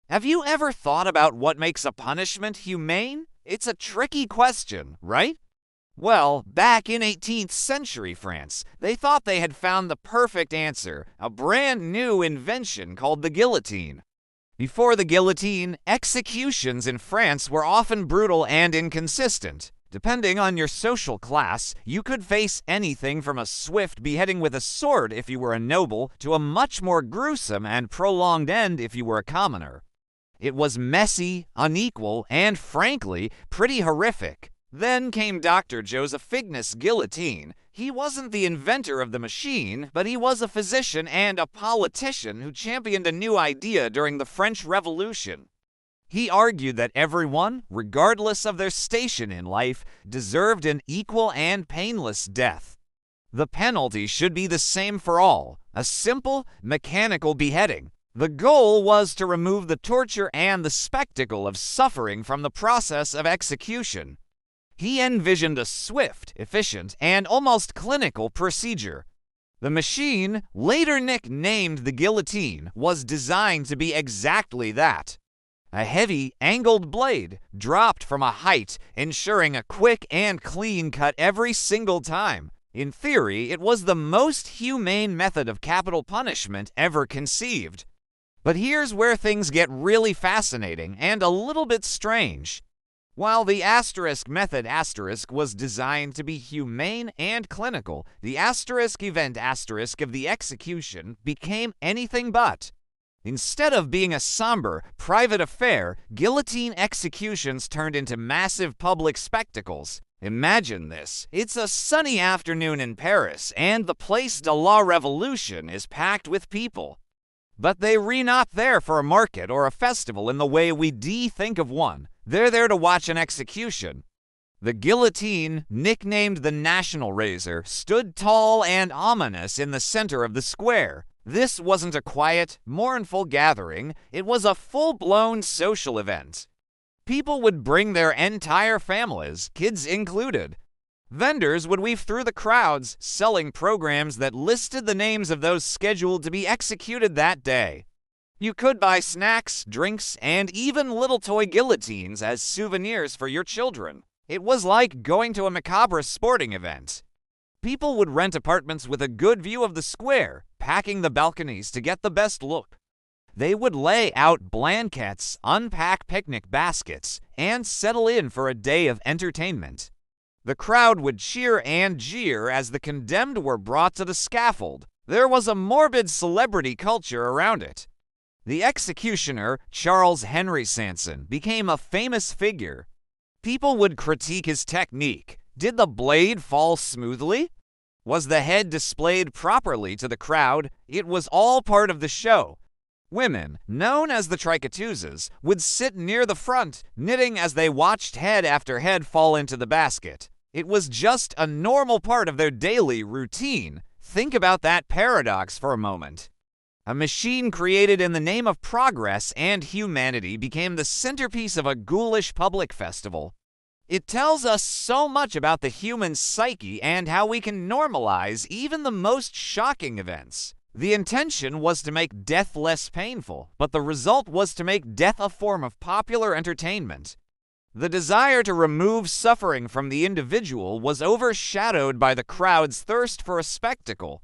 Have you ever thought about what makes a punishment humane? It's a tricky question, right? Well, back in 18th century France, they thought they had found the perfect answer, a brand new invention called the guillotine. Before the guillotine, executions in France were often brutal and inconsistent. Depending on your social class, you could face anything from a swift beheading with a sword if you were a noble to a much more gruesome and prolonged end if you were a commoner. It was messy, unequal, and frankly, pretty horrific. Then came Dr. Joseph Fignes' guillotine. He wasn't the inventor of the machine, but he was a physician and a politician who championed a new idea during the French Revolution. He argued that everyone, regardless of their station in life, deserved an equal and painless death. The penalty should be the same for all, a simple, mechanical beheading. The goal was to remove the torture and the spectacle of suffering from the process of execution. He envisioned a swift, efficient, and almost clinical procedure. The machine, later nicknamed the guillotine, was designed to be exactly that. A heavy, angled blade dropped from a height, ensuring a quick and clean cut every single time. In theory, it was the most humane method of capital punishment ever conceived. But here's where things get really fascinating and a little bit strange. While the asterisk method asterisk was designed to be humane and clinical, the asterisk event asterisk of the execution became anything but. Instead of being a somber, private affair, guillotine executions turned into massive public spectacles. Imagine this. It's a sunny afternoon in Paris, and the Place de la Révolution is packed with people. But they're not there for a market or a festival in the way we think of one. They're there to watch an execution. The guillotine, nicknamed the National Razor, stood tall and ominous in the center of the square. This wasn't a quiet, mournful gathering. It was a full-blown social event. People would bring their entire families, kids included. Vendors would weave through the crowds, selling programs that listed the names of those scheduled to be executed that day. You could buy snacks, drinks, and even little toy guillotines as souvenirs for your children. It was like going to a macabre sporting event. People would rent apartments with a good view of the square, packing the balconies to get the best look. They would lay out blankets, unpack picnic baskets, and settle in for a day of entertainment. The crowd would cheer and jeer as the condemned were brought to the scaffold. There was a morbid celebrity culture around it. The executioner, Charles Henry Sanson, became a famous figure. People would critique his technique. Did the blade fall smoothly? Was the head displayed properly to the crowd? It was all part of the show. Women, known as the tricoteuses, would sit near the front, knitting as they watched head after head fall into the basket. It was just a normal part of their daily routine. Think about that paradox for a moment. A machine created in the name of progress and humanity became the centerpiece of a ghoulish public festival. It tells us so much about the human psyche and how we can normalize even the most shocking events. The intention was to make death less painful, but the result was to make death a form of popular entertainment. The desire to remove suffering from the individual was overshadowed by the crowd's thirst for a spectacle.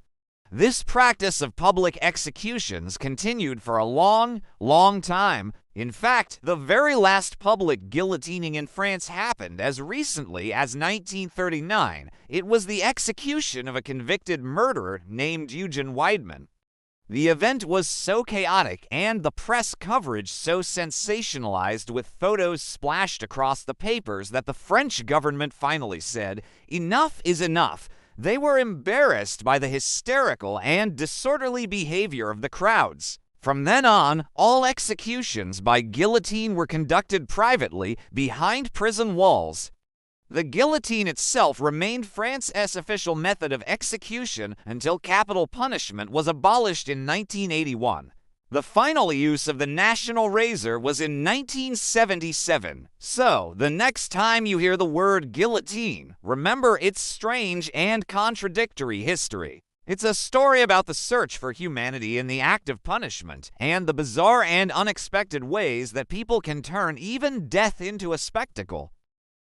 This practice of public executions continued for a long, long time. In fact, the very last public guillotining in France happened as recently as 1939. It was the execution of a convicted murderer named Eugene Weidmann. The event was so chaotic and the press coverage so sensationalized with photos splashed across the papers that the French government finally said, "Enough is enough." They were embarrassed by the hysterical and disorderly behavior of the crowds. From then on, all executions by guillotine were conducted privately behind prison walls. The guillotine itself remained France's official method of execution until capital punishment was abolished in 1981. The final use of the national razor was in 1977. So, the next time you hear the word guillotine, remember its strange and contradictory history. It's a story about the search for humanity in the act of punishment, and the bizarre and unexpected ways that people can turn even death into a spectacle.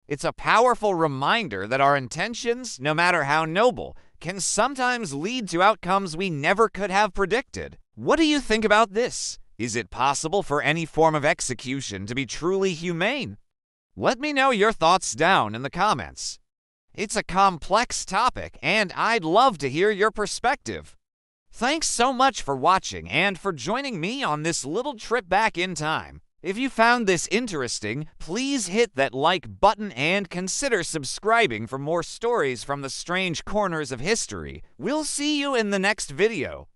It's a powerful reminder that our intentions, no matter how noble, can sometimes lead to outcomes we never could have predicted. What do you think about this? Is it possible for any form of execution to be truly humane? Let me know your thoughts down in the comments. It's a complex topic, and I'd love to hear your perspective. Thanks so much for watching and for joining me on this little trip back in time. If you found this interesting, please hit that like button and consider subscribing for more stories from the strange corners of history. We'll see you in the next video.